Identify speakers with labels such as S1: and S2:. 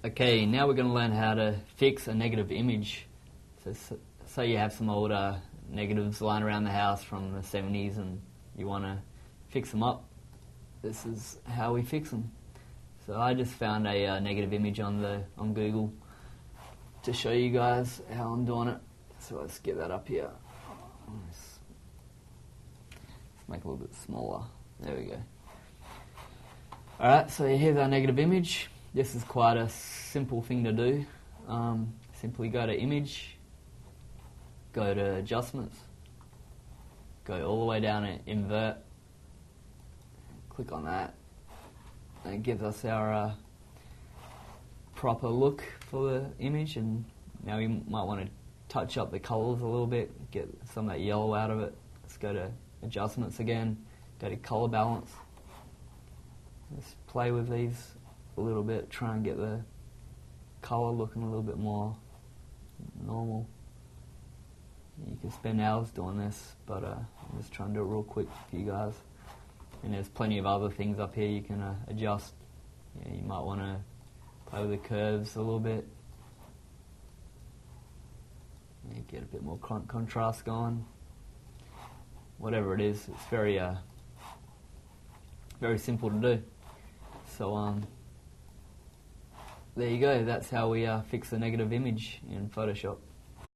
S1: Okay, now we're going to learn how to fix a negative image. So you have some old negatives lying around the house from the 70s and you want to fix them up. This is how we fix them. So I just found a negative image on Google to show you guys how I'm doing it. So let's get that up here. Let's make it a little bit smaller. There we go. Alright, so here's our negative image. This is quite a simple thing to do. Simply go to Image, go to Adjustments, go all the way down to Invert, click on that, and it gives us our proper look for the image. And now we might want to touch up the colours a little bit, get some of that yellow out of it. Let's go to Adjustments again, go to Colour Balance. Let's play with these a little bit, try and get the colour looking a little bit more normal. You can spend hours doing this, but I'm just trying to do it real quick for you guys. And there's plenty of other things up here you can adjust. You might want to play with the curves a little bit. Get a bit more contrast going. Whatever it is, it's very simple to do. So there you go, that's how we fix a negative image in Photoshop.